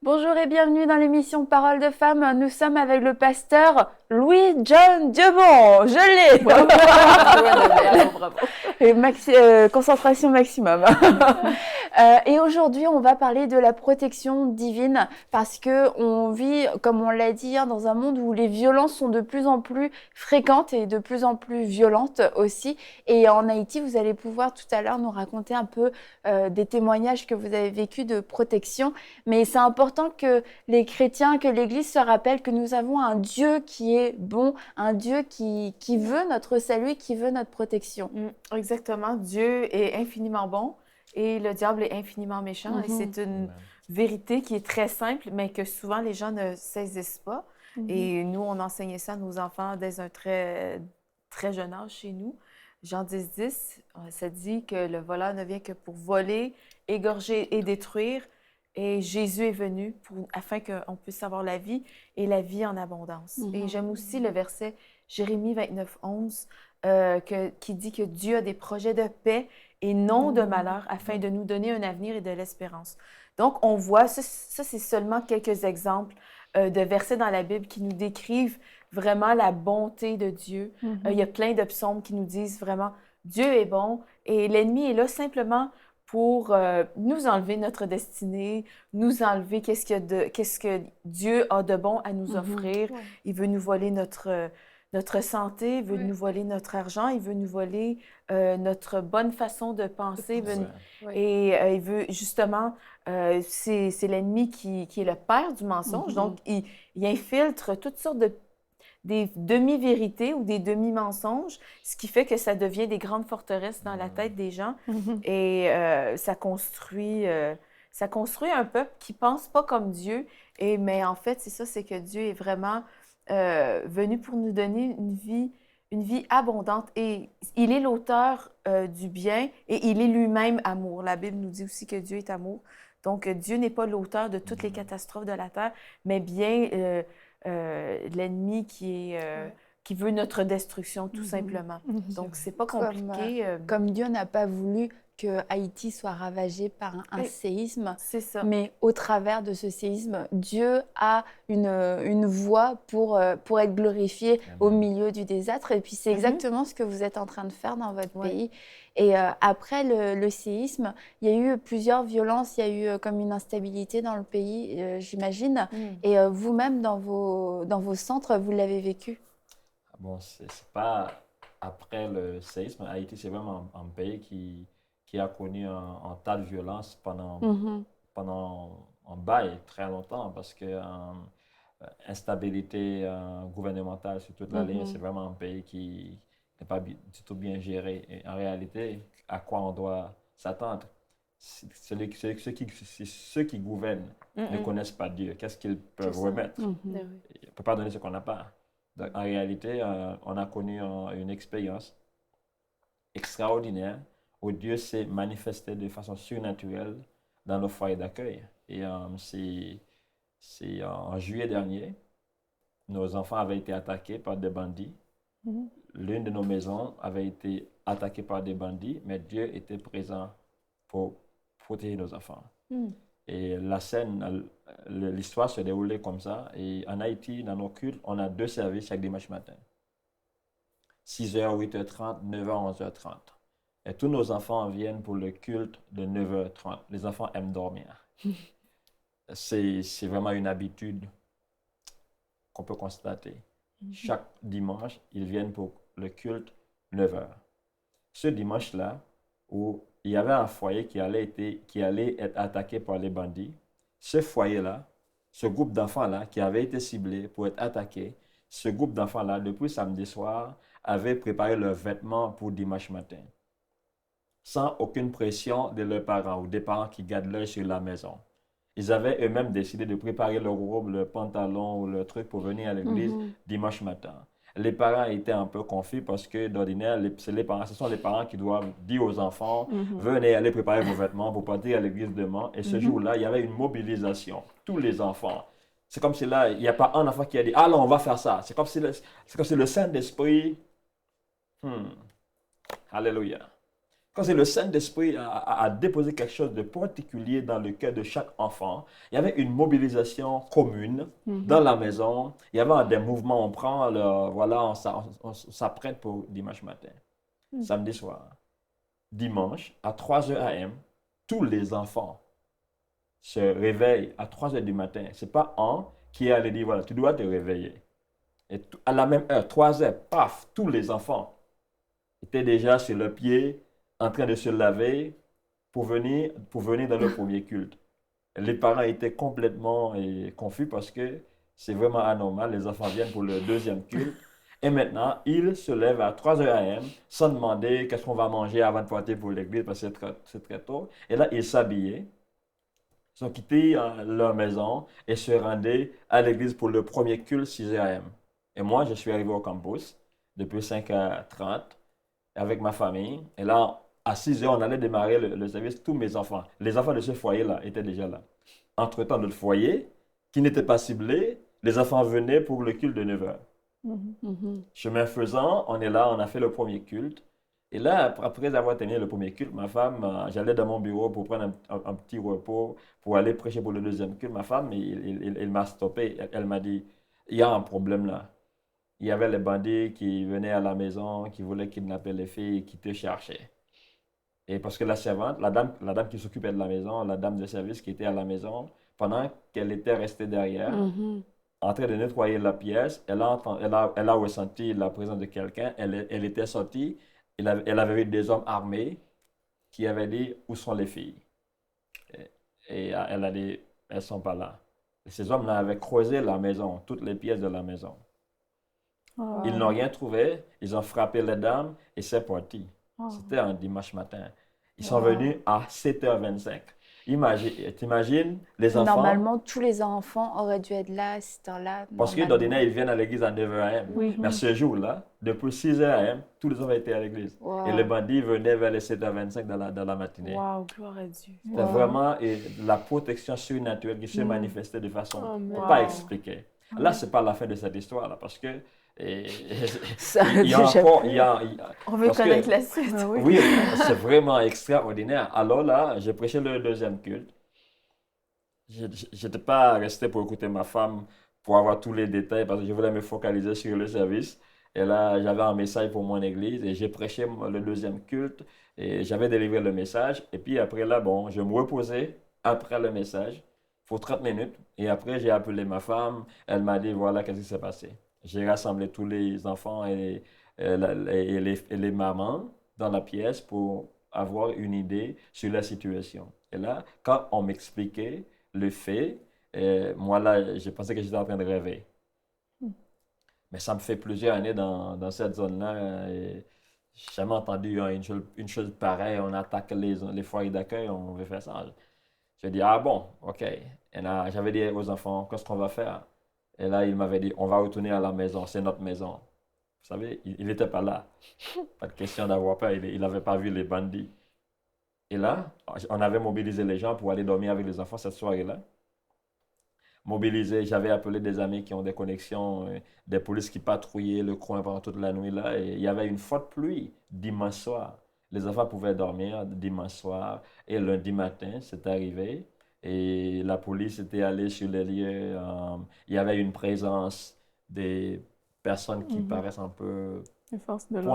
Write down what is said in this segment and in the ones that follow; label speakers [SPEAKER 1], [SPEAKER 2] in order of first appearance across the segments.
[SPEAKER 1] Bonjour et bienvenue dans l'émission Parole de Femmes. Nous sommes avec le pasteur Louis-John Diebon. Je l'ai.
[SPEAKER 2] Bravo, bravo.
[SPEAKER 1] Et concentration maximum. Et aujourd'hui, on va parler de la protection divine parce que on vit, comme on l'a dit, dans un monde où les violences sont de plus en plus fréquentes et de plus en plus violentes aussi. Et en Haïti, vous allez pouvoir tout à l'heure nous raconter un peu des témoignages que vous avez vécus de protection. Mais c'est important que les chrétiens, que l'Église se rappelle que nous avons un Dieu qui est bon, un Dieu qui veut notre salut, qui veut notre protection.
[SPEAKER 2] Exactement. Dieu est infiniment bon et le diable est infiniment méchant. Et c'est une vérité qui est très simple, mais que souvent les gens ne saisissent pas. Et nous, on enseignait ça à nos enfants dès un très, très jeune âge chez nous. Jean 10, ça dit que le voleur ne vient que pour voler, égorger et détruire. Et Jésus est venu afin qu'on puisse avoir la vie et la vie en abondance. Et j'aime aussi le verset Jérémie 29, 11, qui dit que Dieu a des projets de paix et non de malheur afin de nous donner un avenir et de l'espérance. Donc, on voit, ça c'est seulement quelques exemples de versets dans la Bible qui nous décrivent vraiment la bonté de Dieu. Il y a plein de psaumes qui nous disent vraiment Dieu est bon et l'ennemi est là simplement pour nous enlever notre destinée, nous enlever qu'est-ce que Dieu a de bon à nous offrir. Ouais. Il veut nous voler notre santé, il veut nous voler notre argent, il veut nous voler notre bonne façon de penser. Il veut justement, c'est l'ennemi qui est le père du mensonge. Donc, il infiltre toutes sortes des demi-vérités ou des demi-mensonges, ce qui fait que ça devient des grandes forteresses dans la tête des gens. Et ça construit un peuple qui ne pense pas comme Dieu. Mais en fait, c'est ça, c'est que Dieu est vraiment venu pour nous donner une vie abondante. Et il est l'auteur du bien et il est lui-même amour. La Bible nous dit aussi que Dieu est amour. Donc, Dieu n'est pas l'auteur de toutes les catastrophes de la terre, mais bien l'ennemi qui veut notre destruction, tout simplement. Donc, c'est pas compliqué.
[SPEAKER 1] Comme Dieu n'a pas voulu que Haïti soit ravagée par un séisme,
[SPEAKER 2] c'est ça.
[SPEAKER 1] Mais au travers de ce séisme, Dieu a une voie pour être glorifié au milieu du désastre. Et puis, c'est exactement ce que vous êtes en train de faire dans votre pays. Et après le séisme, il y a eu plusieurs violences, il y a eu comme une instabilité dans le pays, j'imagine. Et vous-même, dans vos centres, vous l'avez vécu?
[SPEAKER 3] Bon, c'est pas après le séisme. Haïti, c'est vraiment un pays qui a connu un tas de violence pendant un bail très longtemps parce que instabilité gouvernementale sur toute la ligne, c'est vraiment un pays qui n'est pas du tout bien géré. Et en réalité, à quoi on doit s'attendre? Ceux qui gouvernent ne connaissent pas Dieu. Qu'est-ce qu'ils peuvent remettre? On ne peut pas donner ce qu'on n'a pas. Donc, en réalité, on a connu une expérience extraordinaire où Dieu s'est manifesté de façon surnaturelle dans nos foyers d'accueil. Et c'est en juillet dernier, nos enfants avaient été attaqués par des bandits. L'une de nos maisons avait été attaquée par des bandits, mais Dieu était présent pour protéger nos enfants. Et la scène, l'histoire se déroulait comme ça. Et en Haïti, dans nos cultes, on a 2 services chaque dimanche matin. 6h, 8h30, 9h, 11h30. Et tous nos enfants viennent pour le culte de 9h30. Les enfants aiment dormir. C'est vraiment une habitude qu'on peut constater. Chaque dimanche, ils viennent pour le culte 9h. Ce dimanche-là, où il y avait un foyer qui allait être attaqué par les bandits, ce foyer-là, ce groupe d'enfants-là qui avait été ciblé pour être attaqué, ce groupe d'enfants-là, depuis samedi soir, avait préparé leurs vêtements pour dimanche matin, sans aucune pression de leurs parents ou des parents qui gardent l'œil sur la maison. Ils avaient eux-mêmes décidé de préparer leur robe, leur pantalon ou leur truc pour venir à l'église dimanche matin. Les parents étaient un peu confus parce que d'ordinaire, ce sont les parents qui doivent dire aux enfants venez aller préparer vos vêtements pour partir à l'église demain. Et ce jour-là, il y avait une mobilisation. Tous les enfants. C'est comme si là, il n'y a pas un enfant qui a dit allons, on va faire ça. C'est comme si le Saint-Esprit. Alléluia. Quand c'est le Saint-Esprit a déposé quelque chose de particulier dans le cœur de chaque enfant, il y avait une mobilisation commune dans la maison. Il y avait des mouvements, on s'apprête pour dimanche matin, samedi soir. Dimanche, à 3h AM, tous les enfants se réveillent à 3h du matin. Ce n'est pas un qui est allé dire, voilà, tu dois te réveiller. Et à la même heure, 3h, paf, tous les enfants étaient déjà sur le pied, en train de se laver pour venir dans le premier culte. Les parents étaient complètement confus parce que c'est vraiment anormal. Les enfants viennent pour le deuxième culte. Et maintenant, ils se lèvent à 3h AM sans demander qu'est-ce qu'on va manger avant de partir pour l'église parce que c'est très tôt. Et là, ils s'habillaient, ils ont quitté leur maison et se rendaient à l'église pour le premier culte 6h AM. Et moi, je suis arrivé au campus depuis 5h30 avec ma famille. Et là, à 6h, on allait démarrer le service. Tous mes enfants, les enfants de ce foyer-là, étaient déjà là. Entre-temps, notre foyer, qui n'était pas ciblé, les enfants venaient pour le culte de 9h. Chemin faisant, on est là, on a fait le premier culte. Et là, après avoir terminé le premier culte, ma femme, j'allais dans mon bureau pour prendre un petit repos, pour aller prêcher pour le deuxième culte. Ma femme, elle m'a stoppé. Elle m'a dit, il y a un problème là. Il y avait les bandits qui venaient à la maison, qui voulaient kidnapper les filles et qui te cherchaient. Et parce que la servante, la dame qui s'occupait de la maison, la dame de service qui était à la maison, pendant qu'elle était restée derrière, en train de nettoyer la pièce, elle a ressenti la présence de quelqu'un, elle était sortie, elle avait vu des hommes armés qui avaient dit où sont les filles. Et elle a dit, elles ne sont pas là. Et ces hommes-là avaient creusé la maison, toutes les pièces de la maison. Ils n'ont rien trouvé, ils ont frappé les dames et c'est parti. C'était un dimanche matin. Ils sont venus à 7h25. T'imagines les enfants?
[SPEAKER 1] Normalement, tous les enfants auraient dû être là à cette heure-là.
[SPEAKER 3] Parce que d'ordinaire, ils viennent à l'église à 9h AM. Mais ce jour-là, depuis 6h AM, tous les enfants étaient à l'église. Et les bandits venaient vers les 7h25 dans la matinée.
[SPEAKER 2] Wow, gloire à Dieu.
[SPEAKER 3] C'était vraiment la protection surnaturelle qui se manifestait de façon pas expliquée. Là, ce n'est pas la fin de cette histoire-là, parce que il y a encore,
[SPEAKER 2] on veut connaître la suite.
[SPEAKER 3] Oui, c'est vraiment extraordinaire. Alors là, j'ai prêché le deuxième culte. Je n'étais pas resté pour écouter ma femme pour avoir tous les détails parce que je voulais me focaliser sur le service. Et là, j'avais un message pour mon église et j'ai prêché le deuxième culte et j'avais délivré le message. Et puis après là, bon, je me reposais après le message pour 30 minutes. Et après, j'ai appelé ma femme. Elle m'a dit, voilà, qu'est-ce qui s'est passé. J'ai rassemblé tous les enfants et les mamans dans la pièce pour avoir une idée sur la situation. Et là, quand on m'expliquait le fait, moi là, je pensais que j'étais en train de rêver. Mais ça me fait plusieurs années dans cette zone-là. Et j'ai jamais entendu une chose pareille. On attaque les foyers d'accueil, on veut faire ça. J'ai dit, ah bon, ok. Et là, j'avais dit aux enfants, qu'est-ce qu'on va faire? Et là, il m'avait dit, on va retourner à la maison, c'est notre maison. Vous savez, il n'était pas là. Pas de question d'avoir peur, il n'avait pas vu les bandits. Et là, on avait mobilisé les gens pour aller dormir avec les enfants cette soirée-là. Mobilisé, j'avais appelé des amis qui ont des connexions, des polices qui patrouillaient le coin pendant toute la nuit là. Et il y avait une forte pluie dimanche soir. Les enfants pouvaient dormir dimanche soir. Et lundi matin, c'est arrivé. Et la police était allée sur les lieux. Il y avait une présence des personnes qui paraissent un peu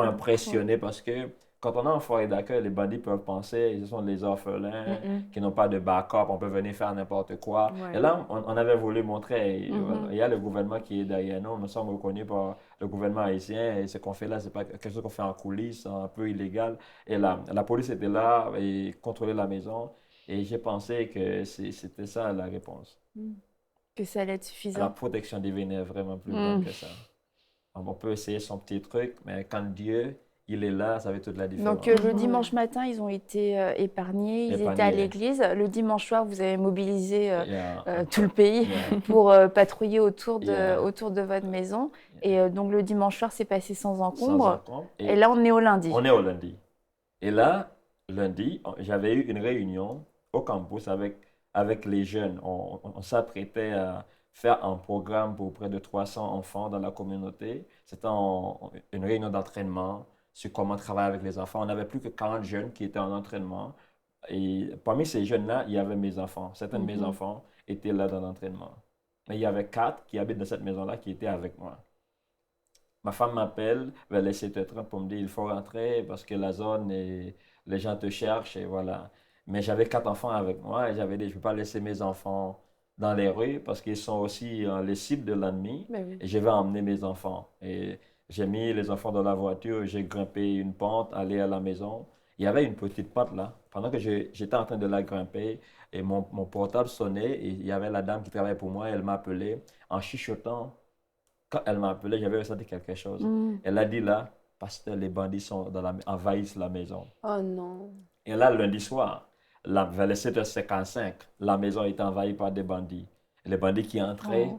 [SPEAKER 3] impressionnées parce que quand on est en foyer d'accueil, les bandits peuvent penser que ce sont les orphelins qui n'ont pas de backup, on peut venir faire n'importe quoi. Et là, on avait voulu montrer, il y a le gouvernement qui est derrière nous, nous sommes reconnus par le gouvernement haïtien et ce qu'on fait là, ce n'est pas quelque chose qu'on fait en coulisses, un peu illégal. Et là, la police était là et contrôlait la maison. Et j'ai pensé que c'était ça la réponse.
[SPEAKER 1] Que ça allait être suffisant.
[SPEAKER 3] La protection divine est vraiment plus grande que ça. On peut essayer son petit truc, mais quand Dieu, il est là, ça fait toute la différence.
[SPEAKER 1] Donc le dimanche matin, ils ont été épargnés, ils étaient à l'église. Le dimanche soir, vous avez mobilisé tout le pays pour patrouiller autour de votre maison. Et donc le dimanche soir, c'est passé sans encombre. Et là, on est au lundi.
[SPEAKER 3] On est au lundi. Et là, lundi, j'avais eu une réunion au campus avec les jeunes. On s'apprêtait à faire un programme pour près de 300 enfants dans la communauté. C'était une réunion d'entraînement sur comment travailler avec les enfants. On n'avait plus que 40 jeunes qui étaient en entraînement. Et parmi ces jeunes-là, il y avait mes enfants. Certains de mes enfants étaient là dans l'entraînement. Mais il y avait 4 qui habitent dans cette maison-là qui étaient avec moi. Ma femme m'appelle vers les 7h30 pour me dire il faut rentrer parce que la zone, et les gens te cherchent et voilà. Mais j'avais 4 enfants avec moi et j'avais dit je ne peux pas laisser mes enfants dans les rues parce qu'ils sont aussi les cibles de l'ennemi.
[SPEAKER 1] Oui.
[SPEAKER 3] Et je vais emmener mes enfants. Et j'ai mis les enfants dans la voiture, j'ai grimpé une pente, allé à la maison. Il y avait une petite pente là. Pendant que j'étais en train de la grimper, et mon portable sonnait et il y avait la dame qui travaillait pour moi, elle m'appelait en chuchotant. Quand elle m'a appelé, j'avais ressenti quelque chose. Elle a dit là, pasteur, les bandits envahissent la maison.
[SPEAKER 4] Oh non.
[SPEAKER 3] Et là, lundi soir, vers les 7h55, la maison était envahie par des bandits. Les bandits qui entraient,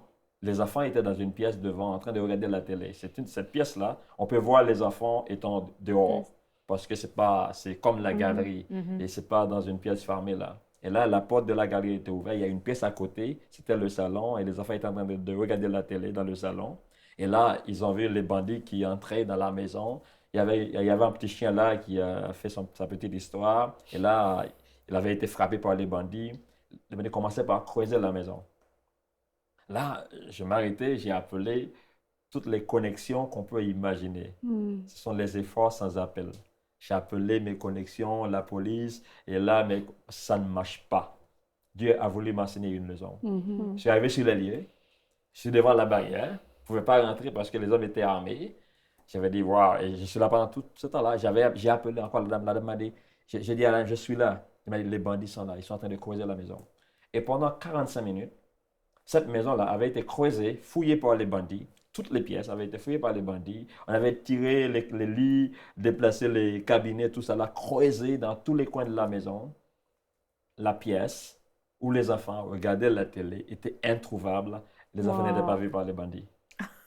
[SPEAKER 3] les enfants étaient dans une pièce devant en train de regarder la télé. Cette pièce-là, on peut voir les enfants étant dehors parce que c'est comme la galerie et c'est pas dans une pièce fermée là. Et là, la porte de la galerie était ouverte. Il y a une pièce à côté, c'était le salon et les enfants étaient en train de regarder la télé dans le salon. Et là, ils ont vu les bandits qui entraient dans la maison. Il y avait un petit chien là qui a fait sa petite histoire. Et là, il avait été frappé par les bandits. Les bandits commençaient par creuser la maison. Là, je m'arrêtais, j'ai appelé toutes les connexions qu'on peut imaginer. Ce sont les efforts sans appel. J'ai appelé mes connexions, la police, et là, mais ça ne marche pas. Dieu a voulu m'enseigner une leçon. Je suis arrivé sur les lieux, je suis devant la barrière, je ne pouvais pas rentrer parce que les hommes étaient armés. J'avais dit, waouh, et je suis là pendant tout ce temps-là. J'ai appelé encore la dame m'a dit, j'ai dit, Alain, je suis là. Il m'a dit, les bandits sont là, ils sont en train de creuser la maison. Et pendant 45 minutes, cette maison-là avait été creusée, fouillée par les bandits. Toutes les pièces avaient été fouillées par les bandits. On avait tiré les lits, déplacé les cabinets, tout ça là, creusé dans tous les coins de la maison. La pièce où les enfants regardaient la télé était introuvable. Les enfants n'étaient pas vus par les bandits.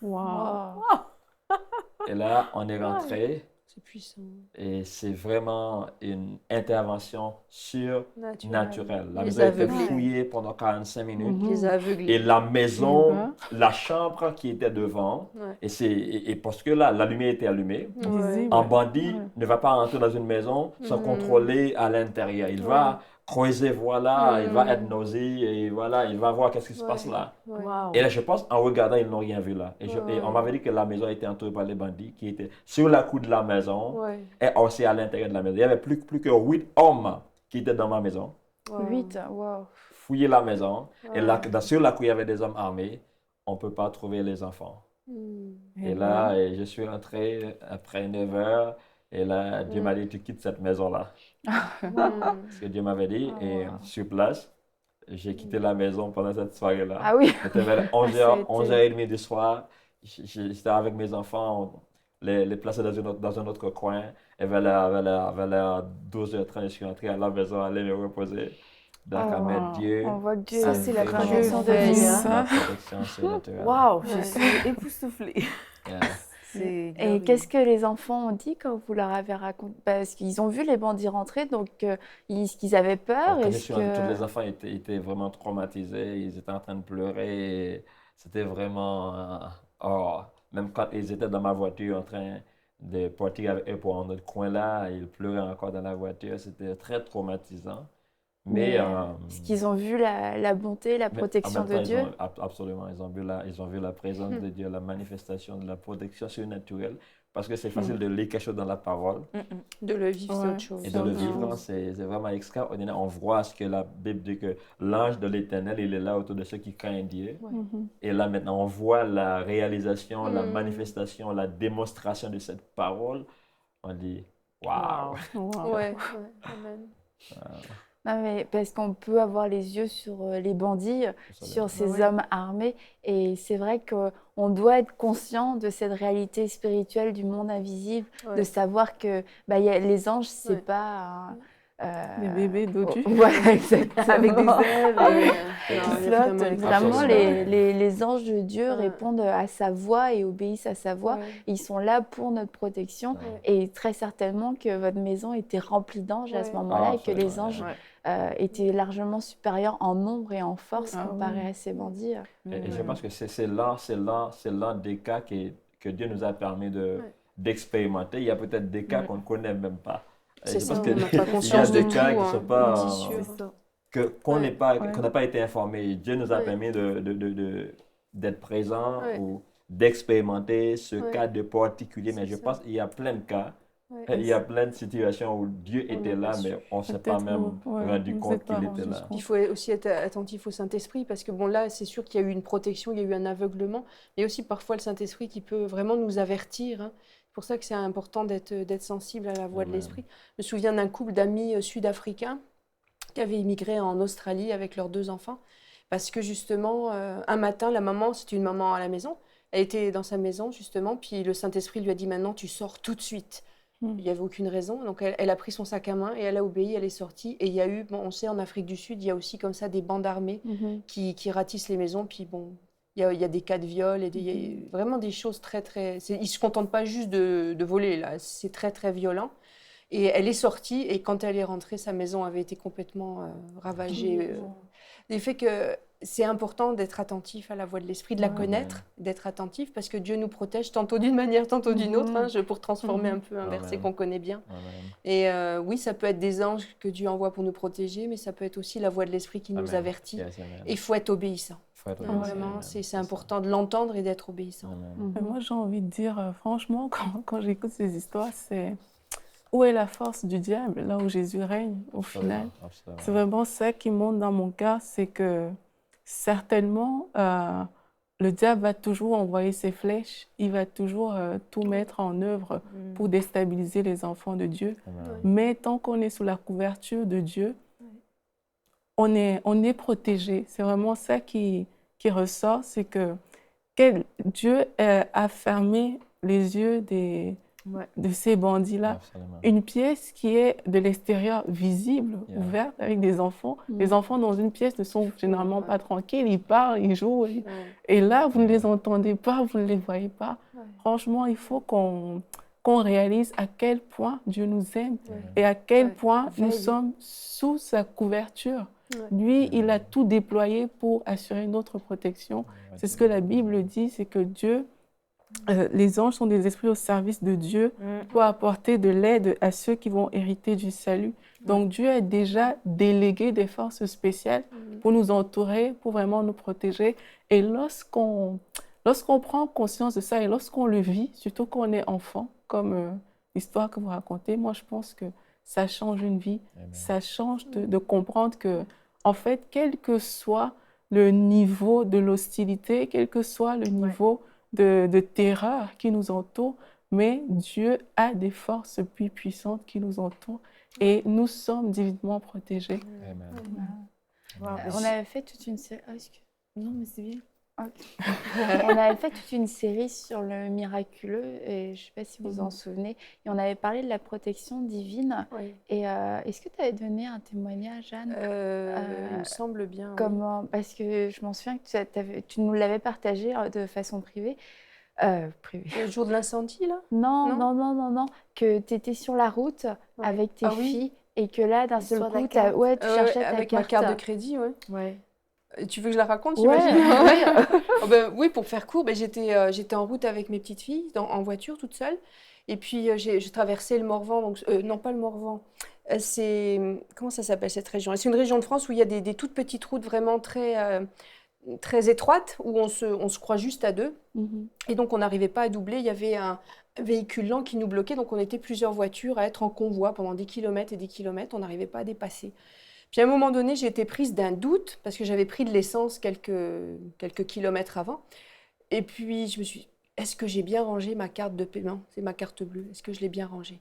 [SPEAKER 1] Wow.
[SPEAKER 3] Et là, on est rentré.
[SPEAKER 4] C'est puissant.
[SPEAKER 3] Et c'est vraiment une intervention surnaturelle. La
[SPEAKER 4] Les
[SPEAKER 3] maison a été
[SPEAKER 4] aveuglés.
[SPEAKER 3] fouillée pendant 45 minutes.
[SPEAKER 4] Les aveuglés.
[SPEAKER 3] Et la maison, la chambre qui était devant, et parce que là, la lumière était allumée, un bandit ne va pas rentrer dans une maison sans contrôler à l'intérieur. Il va creuser, voilà, il va être nauséeux, et voilà, il va voir qu'est-ce qui se passe là.
[SPEAKER 2] Wow.
[SPEAKER 3] Et là, je pense, en regardant, ils n'ont rien vu là. Et on m'avait dit que la maison était entourée par les bandits qui étaient sur la cour de la maison et aussi à l'intérieur de la maison. Il y avait plus que 8 hommes qui étaient dans ma maison.
[SPEAKER 1] 8, wow.
[SPEAKER 3] Fouiller la maison. Et là, sur la cour, il y avait des hommes armés. On ne peut pas trouver les enfants. Et là, je suis rentré après 9 heures. Et là, Dieu m'a dit, tu quittes cette maison-là. Ce que Dieu m'avait dit. Et sur place, j'ai quitté la maison pendant cette soirée-là.
[SPEAKER 1] Ah oui.
[SPEAKER 3] C'était vers 11h, 11h30 du soir. J'étais avec mes enfants, les placer dans un autre coin. Et vers 12h30, je suis rentré à la maison, aller me reposer. Donc, Dieu.
[SPEAKER 1] On voit que Dieu,
[SPEAKER 2] Ça, c'est la
[SPEAKER 1] vraiment
[SPEAKER 2] protection de
[SPEAKER 1] fait
[SPEAKER 2] Dieu.
[SPEAKER 1] ça.
[SPEAKER 3] La protection surnaturelle.
[SPEAKER 2] Wow, je suis époustouflée.
[SPEAKER 3] Yeah.
[SPEAKER 1] Et qu'est-ce que les enfants ont dit quand vous leur avez raconté? Parce qu'ils ont vu les bandits rentrer, donc est-ce qu'ils avaient peur?
[SPEAKER 3] Quand
[SPEAKER 1] Est-ce
[SPEAKER 3] tous
[SPEAKER 1] que...
[SPEAKER 3] les enfants étaient vraiment traumatisés, ils étaient en train de pleurer. Et c'était vraiment... même quand ils étaient dans ma voiture en train de partir avec eux pour un autre coin là, ils pleuraient encore dans la voiture. C'était très traumatisant. Mais
[SPEAKER 1] est-ce qu'ils ont vu la bonté, la protection de Dieu?
[SPEAKER 3] Absolument, ils ont vu la présence de Dieu, la manifestation de la protection surnaturelle. Parce que c'est facile de lire quelque chose dans la parole.
[SPEAKER 4] De le vivre, c'est autre chose.
[SPEAKER 3] Et de le vivre, c'est vraiment extraordinaire. On voit ce que la Bible dit, que l'ange de l'Éternel, il est là autour de ceux qui craignent Dieu. Et là, maintenant, on voit la réalisation, la manifestation, la démonstration de cette parole. On dit, waouh!
[SPEAKER 4] Ouais, amen.
[SPEAKER 1] Non, mais parce qu'on peut avoir les yeux sur les bandits, sur ces hommes armés. Et c'est vrai qu'on doit être conscient de cette réalité spirituelle du monde invisible, de savoir que les anges, c'est pas...
[SPEAKER 2] des bébés dodus.
[SPEAKER 1] Voilà, exactement.
[SPEAKER 2] Avec des ailes
[SPEAKER 1] qui flottent. Vraiment, les anges de Dieu répondent à sa voix et obéissent à sa voix. Ils sont là pour notre protection. Et très certainement que votre maison était remplie d'anges à ce moment-là et que les anges étaient largement supérieurs en nombre et en force comparé à ces bandits.
[SPEAKER 3] Et je pense que c'est l'un des cas que Dieu nous a permis d'expérimenter. Il y a peut-être des cas qu'on ne connaît même pas.
[SPEAKER 4] C'est
[SPEAKER 3] Je
[SPEAKER 4] ça,
[SPEAKER 3] pense
[SPEAKER 4] on n'a pas
[SPEAKER 3] qu'il y a
[SPEAKER 4] conscience de
[SPEAKER 3] des
[SPEAKER 4] tout.
[SPEAKER 3] cas qui ne
[SPEAKER 4] Hein,
[SPEAKER 3] sont pas...
[SPEAKER 2] C'est ça.
[SPEAKER 3] qu'on
[SPEAKER 4] Ouais.
[SPEAKER 3] n'a pas été informé. Dieu nous a
[SPEAKER 4] Ouais.
[SPEAKER 3] permis d'être présents
[SPEAKER 4] Ouais.
[SPEAKER 3] ou d'expérimenter ce
[SPEAKER 4] Ouais.
[SPEAKER 3] cas de particulier. Mais
[SPEAKER 4] C'est
[SPEAKER 3] je
[SPEAKER 4] ça.
[SPEAKER 3] pense qu'il y a plein de cas,
[SPEAKER 4] Ouais.
[SPEAKER 3] il y a plein de situations où Dieu
[SPEAKER 4] On
[SPEAKER 3] était
[SPEAKER 4] n'a
[SPEAKER 3] là,
[SPEAKER 4] pas su.
[SPEAKER 3] mais on ne s'est pas
[SPEAKER 5] Peut-être,
[SPEAKER 3] même
[SPEAKER 5] ouais,
[SPEAKER 3] rendu
[SPEAKER 5] on
[SPEAKER 3] compte
[SPEAKER 5] s'est pas
[SPEAKER 3] qu'il
[SPEAKER 5] rendu
[SPEAKER 3] était là.
[SPEAKER 5] compte.
[SPEAKER 4] Il faut aussi être attentif au Saint-Esprit parce que bon là c'est sûr qu'il y a eu une protection, il y a eu un aveuglement, mais aussi parfois le Saint-Esprit qui peut vraiment nous avertir. Hein. C'est pour ça que c'est important d'être sensible à la voix de
[SPEAKER 3] Amen.
[SPEAKER 4] l'Esprit. Je me souviens d'un couple d'amis sud-africains qui avaient immigré en Australie avec leurs 2 enfants parce que justement un matin la maman, c'était une maman à la maison, elle était dans sa maison justement, puis le Saint-Esprit lui a dit maintenant tu sors tout de suite. Il n'y avait aucune raison. Donc, elle a pris son sac à main et elle a obéi, elle est sortie. Et il y a eu, bon, on sait, en Afrique du Sud, il y a aussi comme ça des bandes armées qui ratissent les maisons. Puis bon, il y a des cas de viol et il y a vraiment des choses très, très... Ils ne se contentent pas juste de voler, là. C'est très, très violent. Et elle est sortie et quand elle est rentrée, sa maison avait été complètement ravagée. Le fait que c'est important d'être attentif à la voix de l'esprit, de la connaître, d'être attentif, parce que Dieu nous protège tantôt d'une manière, tantôt d'une autre, hein, pour transformer un peu un verset qu'on connaît bien.
[SPEAKER 3] Amen.
[SPEAKER 4] Et oui, ça peut être des anges que Dieu envoie pour nous protéger, mais ça peut être aussi la voix de l'esprit qui nous
[SPEAKER 3] Amen.
[SPEAKER 4] avertit.
[SPEAKER 3] Yes, amen.
[SPEAKER 4] Et il faut être obéissant.
[SPEAKER 3] Faut être
[SPEAKER 5] Amen.
[SPEAKER 3] obéissant,
[SPEAKER 4] Vraiment,
[SPEAKER 3] amen.
[SPEAKER 4] c'est important de l'entendre et d'être obéissant.
[SPEAKER 3] Amen.
[SPEAKER 5] Mais moi, j'ai envie de dire, franchement, quand j'écoute ces histoires, c'est où est la force du diable, là où Jésus règne, au final.
[SPEAKER 3] Absolument.
[SPEAKER 5] C'est vraiment ça qui monte dans mon cœur, c'est que certainement, le diable va toujours envoyer ses flèches, il va toujours tout mettre en œuvre pour déstabiliser les enfants de Dieu.
[SPEAKER 3] Amen.
[SPEAKER 5] Mais tant qu'on est sous la couverture de Dieu, on est protégé. C'est vraiment ça qui ressort, c'est que Dieu a fermé les yeux de ces bandits-là.
[SPEAKER 3] Absolument.
[SPEAKER 5] Une pièce qui est de l'extérieur visible,
[SPEAKER 3] Yeah.
[SPEAKER 5] ouverte, avec des enfants. Les enfants dans une pièce ne sont généralement pas tranquilles, ils parlent, ils jouent. Et là, vous ne les entendez pas, vous ne les voyez pas. Franchement, il faut qu'on réalise à quel point Dieu nous aime et à quel point nous sommes sous sa couverture. Lui, il a tout déployé pour assurer notre protection. C'est ce que la Bible dit, c'est que Dieu, les anges sont des esprits au service de Dieu pour apporter de l'aide à ceux qui vont hériter du salut. Donc Dieu a déjà délégué des forces spéciales pour nous entourer, pour vraiment nous protéger. Et lorsqu'on prend conscience de ça et lorsqu'on le vit, surtout quand on est enfant, comme l'histoire que vous racontez, moi je pense que ça change une vie.
[SPEAKER 3] Amen.
[SPEAKER 5] Ça change de comprendre que, en fait, quel que soit le niveau de l'hostilité, quel que soit le niveau de terreur qui nous entoure, mais Dieu a des forces plus puissantes qui nous entourent et nous sommes divinement protégés.
[SPEAKER 3] Amen.
[SPEAKER 1] On avait fait toute une série.
[SPEAKER 2] Non, mais c'est bien.
[SPEAKER 1] On avait fait toute une série sur le miraculeux, et je ne sais pas si vous vous en souvenez, et on avait parlé de la protection divine.
[SPEAKER 4] Oui.
[SPEAKER 1] Et est-ce que tu avais donné un témoignage, Anne?
[SPEAKER 4] Il me semble bien. Oui.
[SPEAKER 1] Comment? Parce que je m'en souviens que tu nous l'avais partagé de façon privée. Privée.
[SPEAKER 4] Le jour de l'incendie, là?
[SPEAKER 1] Non, que tu étais sur la route avec tes filles et que là, d'un seul
[SPEAKER 2] L'histoire de la
[SPEAKER 1] coup,
[SPEAKER 2] carte.
[SPEAKER 1] tu cherchais ta
[SPEAKER 4] avec
[SPEAKER 1] carte.
[SPEAKER 4] ma carte de crédit, oui.
[SPEAKER 2] Ouais.
[SPEAKER 4] Tu veux que je la raconte,
[SPEAKER 1] Ouais.
[SPEAKER 4] j'imagine? Oh ben, oui, pour faire court, j'étais en route avec mes petites filles, en voiture, toute seule. Et puis, j'ai traversé le Morvan. Donc, non, pas le Morvan. Comment ça s'appelle, cette région? C'est une région de France où il y a des toutes petites routes vraiment très, très étroites, où on se croit juste à deux. Et donc, on n'arrivait pas à doubler. Il y avait un véhicule lent qui nous bloquait. Donc, on était plusieurs voitures à être en convoi pendant des kilomètres et des kilomètres. On n'arrivait pas à dépasser. Puis à un moment donné, j'ai été prise d'un doute parce que j'avais pris de l'essence quelques kilomètres avant. Et puis, je me suis dit, est-ce que j'ai bien rangé ma carte de paiement? C'est ma carte bleue. Est-ce que je l'ai bien rangée?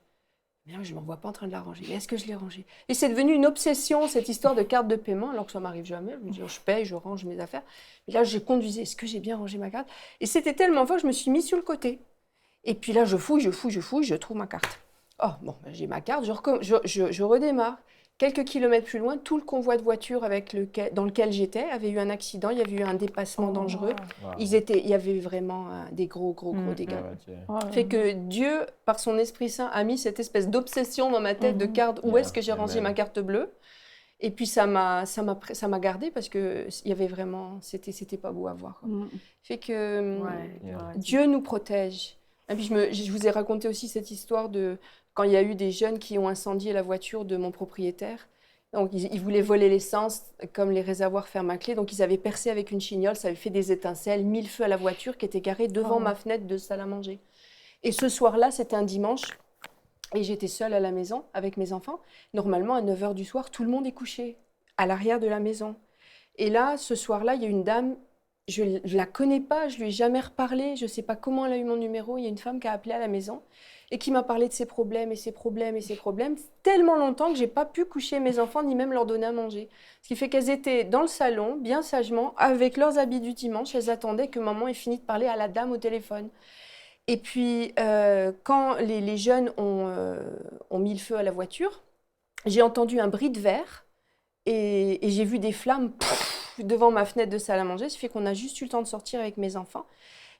[SPEAKER 4] Bien, je ne m'en vois pas en train de la ranger. Mais est-ce que je l'ai rangée? Et c'est devenu une obsession, cette histoire de carte de paiement, alors que ça ne m'arrive jamais. Je me dis, je paye, je range mes affaires. Et là, je conduisais. Est-ce que j'ai bien rangé ma carte? Et c'était tellement fort que je me suis mise sur le côté. Et puis là, je fouille, je trouve ma carte. Oh, bon, ben, j'ai ma carte, je redémarre. Quelques kilomètres plus loin, tout le convoi de voitures dans lequel j'étais avait eu un accident, il y avait eu un dépassement dangereux.
[SPEAKER 3] Wow.
[SPEAKER 4] Il y avait vraiment des gros dégâts.
[SPEAKER 3] Ouais,
[SPEAKER 4] Fait que Dieu, par son Esprit Saint, a mis cette espèce d'obsession dans ma tête de carte. Où est-ce que j'ai rangé ma carte bleue? Et puis ça m'a gardée parce que il y avait vraiment, c'était pas beau à voir. Fait que Dieu nous protège. Et puis je vous ai raconté aussi cette histoire de quand il y a eu des jeunes qui ont incendié la voiture de mon propriétaire. Donc ils voulaient voler l'essence comme les réservoirs ferment à clé. Donc ils avaient percé avec une chignole, ça avait fait des étincelles, mis le feu à la voiture qui était garée devant ma fenêtre de salle à manger. Et ce soir-là, c'était un dimanche. Et j'étais seule à la maison avec mes enfants. Normalement, à 9h du soir, tout le monde est couché à l'arrière de la maison. Et là, ce soir-là, il y a une dame, je ne la connais pas, je ne lui ai jamais reparlé, je ne sais pas comment elle a eu mon numéro. Il y a une femme qui a appelé à la maison et qui m'a parlé de ses problèmes et ses problèmes et ses problèmes, tellement longtemps que je n'ai pas pu coucher mes enfants ni même leur donner à manger. Ce qui fait qu'elles étaient dans le salon, bien sagement, avec leurs habits du dimanche. Elles attendaient que maman ait fini de parler à la dame au téléphone. Et puis, quand les jeunes ont mis le feu à la voiture, j'ai entendu un bruit de verre et j'ai vu des flammes devant ma fenêtre de salle à manger. Ça fait qu'on a juste eu le temps de sortir avec mes enfants.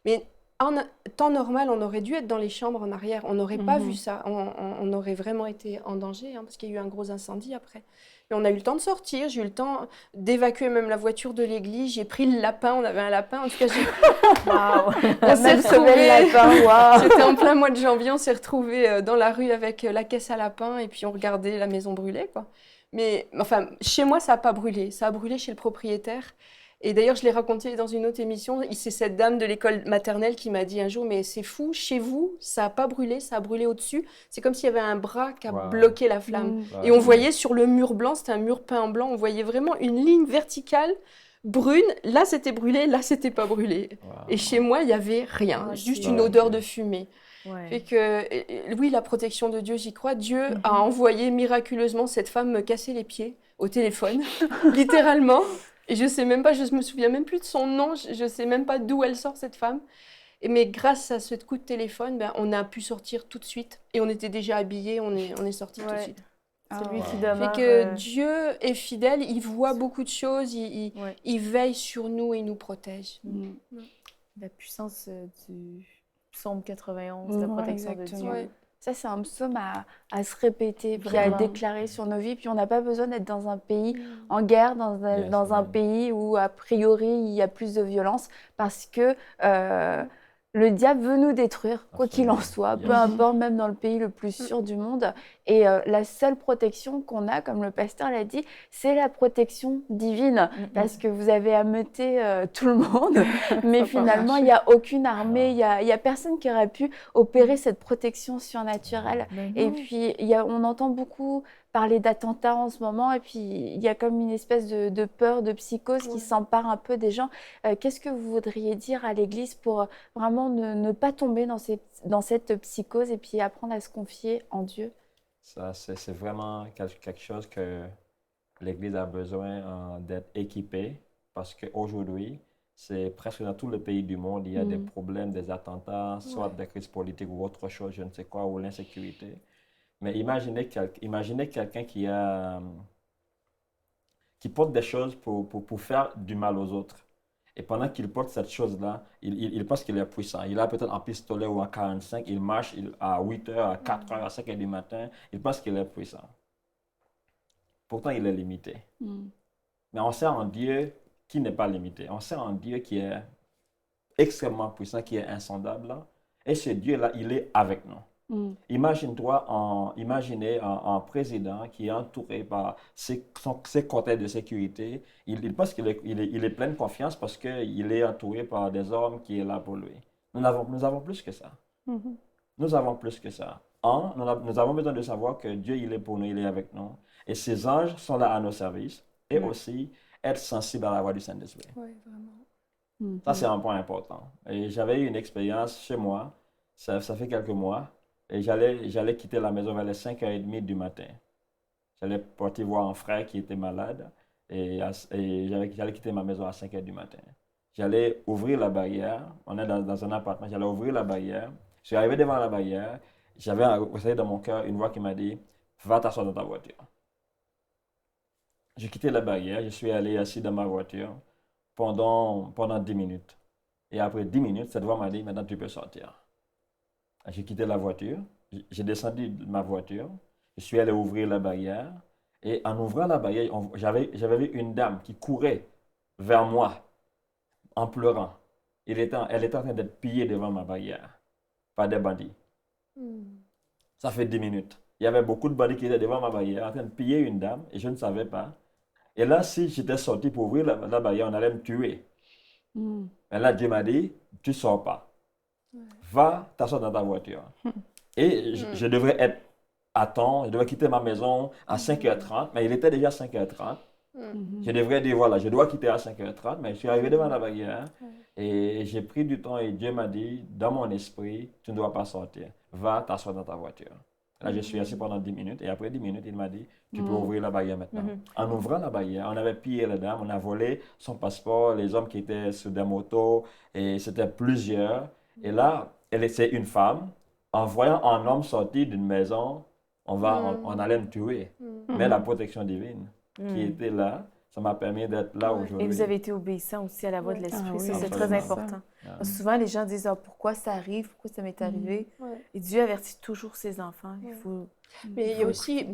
[SPEAKER 4] Mais en temps normal, on aurait dû être dans les chambres en arrière. On n'aurait pas vu ça. On aurait vraiment été en danger parce qu'il y a eu un gros incendie après. Mais on a eu le temps de sortir. J'ai eu le temps d'évacuer même la voiture de l'église. J'ai pris le lapin. On avait un lapin. En tout cas,
[SPEAKER 1] on s'est sauvé le lapin. Wow.
[SPEAKER 4] C'était en plein mois de janvier. On s'est retrouvés dans la rue avec la caisse à lapin et puis on regardait la maison brûler, quoi. Mais enfin, chez moi, ça n'a pas brûlé. Ça a brûlé chez le propriétaire. Et d'ailleurs, je l'ai raconté dans une autre émission. C'est cette dame de l'école maternelle qui m'a dit un jour, mais c'est fou, chez vous, ça n'a pas brûlé, ça a brûlé au-dessus. C'est comme s'il y avait un bras qui a bloqué la flamme. Et on voyait sur le mur blanc, c'était un mur peint en blanc, on voyait vraiment une ligne verticale brune. Là, c'était brûlé, là, c'était pas brûlé. Et chez moi, il n'y avait rien, juste une odeur de fumée. Fait que, oui, la protection de Dieu, j'y crois. Dieu a envoyé miraculeusement cette femme me casser les pieds au téléphone, littéralement. Et je sais même pas, je me souviens même plus de son nom, je sais même pas d'où elle sort cette femme. Mais grâce à ce coup de téléphone, on a pu sortir tout de suite. Et on était déjà habillés, on est sortis tout de suite.
[SPEAKER 2] C'est lui qui demeure.
[SPEAKER 4] Fait que Dieu est fidèle, il voit beaucoup de choses, il veille sur nous et il nous protège.
[SPEAKER 2] La puissance du psaume 91, la protection de Dieu.
[SPEAKER 1] Ça, c'est un psaume à se répéter, puis à déclarer sur nos vies. Puis on n'a pas besoin d'être dans un pays en guerre, dans un pays où, a priori, il y a plus de violence, parce que le diable veut nous détruire, quoi qu'il en soit, peu importe, même dans le pays le plus sûr du monde. Et la seule protection qu'on a, comme le pasteur l'a dit, c'est la protection divine, parce que vous avez ameuté tout le monde, mais finalement, il n'y a aucune armée, il y a personne qui aurait pu opérer cette protection surnaturelle. Et puis, on entend beaucoup parler d'attentats en ce moment, et puis il y a comme une espèce de peur, de psychose qui s'empare un peu des gens. Qu'est-ce que vous voudriez dire à l'Église pour vraiment ne pas tomber dans cette psychose et puis apprendre à se confier en Dieu?
[SPEAKER 3] Ça, c'est vraiment quelque chose que l'Église a besoin d'être équipée, parce qu'aujourd'hui, c'est presque dans tous les pays du monde, il y a des problèmes, des attentats, soit des crises politiques ou autre chose, je ne sais quoi, ou l'insécurité. Mais imaginez quelqu'un qui porte des choses pour faire du mal aux autres. Et pendant qu'il porte cette chose-là, il pense qu'il est puissant. Il a peut-être un pistolet ou un 45, il marche à 8h, à 4h, à 5h du matin, il pense qu'il est puissant. Pourtant, il est limité. Mais on sert un Dieu qui n'est pas limité. On sert un Dieu qui est extrêmement puissant, qui est insondable. Et ce Dieu-là, il est avec nous. Imaginez un président qui est entouré par ses cortèges de sécurité. Il pense qu'il est plein de confiance parce qu'il est entouré par des hommes qui sont là pour lui. Nous avons plus que ça. Nous avons plus que ça. Nous avons besoin de savoir que Dieu, il est pour nous, il est avec nous. Et ses anges sont là à nos services. Et aussi, être sensible à la voix du Saint-Esprit.
[SPEAKER 4] Oui, vraiment.
[SPEAKER 3] Ça, c'est un point important. Et j'avais eu une expérience chez moi, ça fait quelques mois. Et j'allais quitter la maison vers les 5h30 du matin. J'allais partir voir un frère qui était malade et j'allais quitter ma maison à 5h du matin. J'allais ouvrir la barrière. On est dans un appartement. J'allais ouvrir la barrière. Je suis arrivé devant la barrière. J'avais ressenti dans mon cœur une voix qui m'a dit « Va t'asseoir dans ta voiture ». J'ai quitté la barrière. Je suis allé assis dans ma voiture pendant 10 minutes. Et après 10 minutes, cette voix m'a dit « Maintenant, tu peux sortir ». J'ai quitté la voiture, j'ai descendu de ma voiture, je suis allé ouvrir la barrière et en ouvrant la barrière, j'avais vu une dame qui courait vers moi en pleurant. Elle était en train d'être pillée devant ma barrière. par des bandits. Ça fait 10 minutes. Il y avait beaucoup de bandits qui étaient devant ma barrière en train de piller une dame et je ne savais pas. Et là, si j'étais sorti pour ouvrir la barrière, on allait me tuer. Mais là, Dieu m'a dit, tu ne sors pas. Va t'asseoir dans ta voiture. Et je devrais être à temps, je devrais quitter ma maison à 5h30, mais il était déjà 5h30. Je devrais dire, voilà, je dois quitter à 5h30, mais je suis arrivé devant la barrière et j'ai pris du temps et Dieu m'a dit, dans mon esprit, tu ne dois pas sortir. Va t'asseoir dans ta voiture. Là, je suis assis pendant 10 minutes et après 10 minutes, il m'a dit, tu peux ouvrir la barrière maintenant. En ouvrant la barrière, on avait pillé la dame, on a volé son passeport, les hommes qui étaient sur des motos, et c'était plusieurs. Et là, c'est une femme. En voyant un homme sortir d'une maison, on allait me tuer. Mais la protection divine qui était là, ça m'a permis d'être là aujourd'hui.
[SPEAKER 2] Et vous avez été obéissant aussi à la voix de l'Esprit, ça c'est très important. Souvent, les gens disent pourquoi ça arrive, pourquoi ça m'est arrivé. Et Dieu avertit toujours ses enfants. Il faut.
[SPEAKER 4] Mais il y a aussi,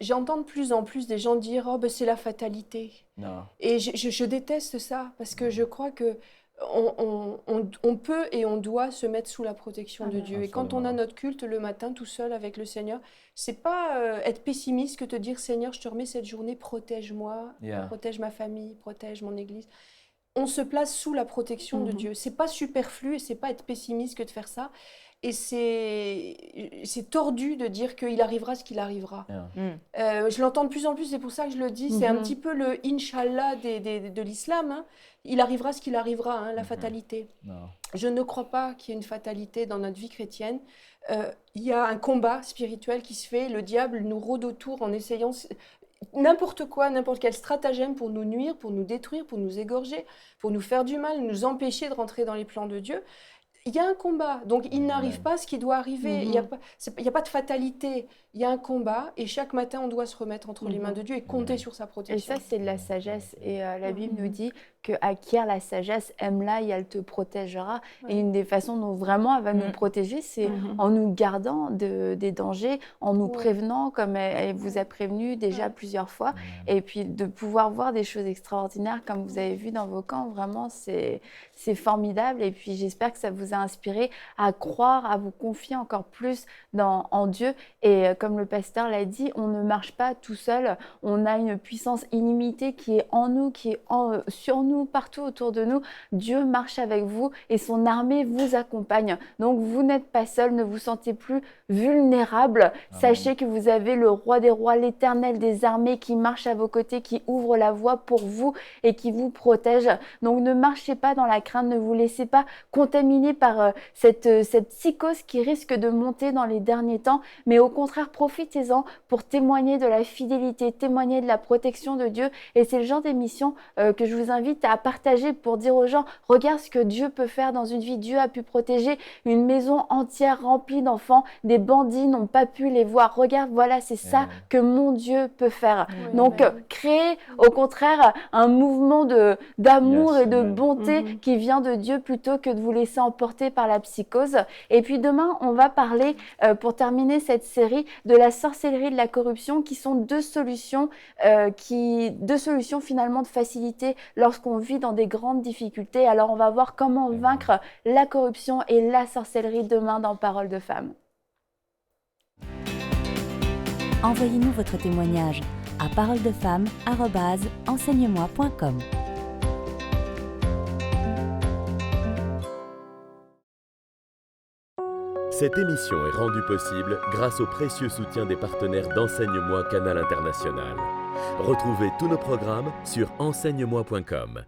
[SPEAKER 4] j'entends de plus en plus des gens dire oh ben c'est la fatalité.
[SPEAKER 3] Non.
[SPEAKER 4] Et je déteste ça parce que je crois que on peut et on doit se mettre sous la protection de Dieu. Et quand on a notre culte le matin tout seul avec le Seigneur, c'est pas être pessimiste que te dire Seigneur, je te remets cette journée, protège-moi, protège ma famille, protège mon église. On se place sous la protection de Dieu. C'est pas superflu et c'est pas être pessimiste que de faire ça. Et c'est tordu de dire qu'il arrivera ce qu'il arrivera. Je l'entends de plus en plus, c'est pour ça que je le dis. C'est un petit peu le Inch'Allah de l'islam. Hein. Il arrivera ce qu'il arrivera, hein, la fatalité. Je ne crois pas qu'il y ait une fatalité dans notre vie chrétienne. Il y a un combat spirituel qui se fait. Le diable nous rôde autour en essayant n'importe quoi, n'importe quel stratagème pour nous nuire, pour nous détruire, pour nous égorger, pour nous faire du mal, nous empêcher de rentrer dans les plans de Dieu. Il y a un combat, donc il n'arrive pas ce qui doit arriver. Il n'y a pas de fatalité, il y a un combat et chaque matin on doit se remettre entre les mains de Dieu et compter sur sa protection.
[SPEAKER 1] Et ça c'est de la sagesse et la Bible nous dit que acquiert la sagesse, aime-la et elle te protégera. Et une des façons dont vraiment elle va nous protéger, c'est en nous gardant des dangers, en nous prévenant comme elle vous a prévenu déjà plusieurs fois. Et puis de pouvoir voir des choses extraordinaires comme vous avez vu dans vos camps, vraiment c'est formidable. Et puis j'espère que ça vous a inspiré à croire, à vous confier encore plus en Dieu. Et comme le pasteur l'a dit, on ne marche pas tout seul. On a une puissance illimitée qui est en nous, qui est sur nous, partout autour de nous. Dieu marche avec vous et son armée vous accompagne. Donc vous n'êtes pas seul, ne vous sentez plus vulnérable. Sachez que vous avez le roi des rois, l'Éternel des armées qui marche à vos côtés, qui ouvre la voie pour vous et qui vous protège. Donc ne marchez pas dans la crainte, ne vous laissez pas contaminer par cette psychose qui risque de monter dans les derniers temps, mais au contraire profitez-en pour témoigner de la fidélité, témoigner de la protection de Dieu. Et c'est le genre d'émission que je vous invite à partager pour dire aux gens, regarde ce que Dieu peut faire dans une vie. Dieu a pu protéger une maison entière remplie d'enfants, des bandits n'ont pas pu les voir. Regarde, voilà, c'est ça que mon Dieu peut faire. Donc créez au contraire un mouvement d'amour et de bonté qui vient de Dieu plutôt que de vous laisser emporter par la psychose. Et puis demain, on va parler, pour terminer cette série, de la sorcellerie et de la corruption, qui sont deux solutions finalement de facilité lorsqu'on vit dans des grandes difficultés. Alors on va voir comment vaincre la corruption et la sorcellerie demain dans Parole de Femme.
[SPEAKER 6] Envoyez-nous votre témoignage à paroledefemme@enseigne-moi.com.
[SPEAKER 7] Cette émission est rendue possible grâce au précieux soutien des partenaires d'Enseigne-moi Canal International. Retrouvez tous nos programmes sur enseigne-moi.com.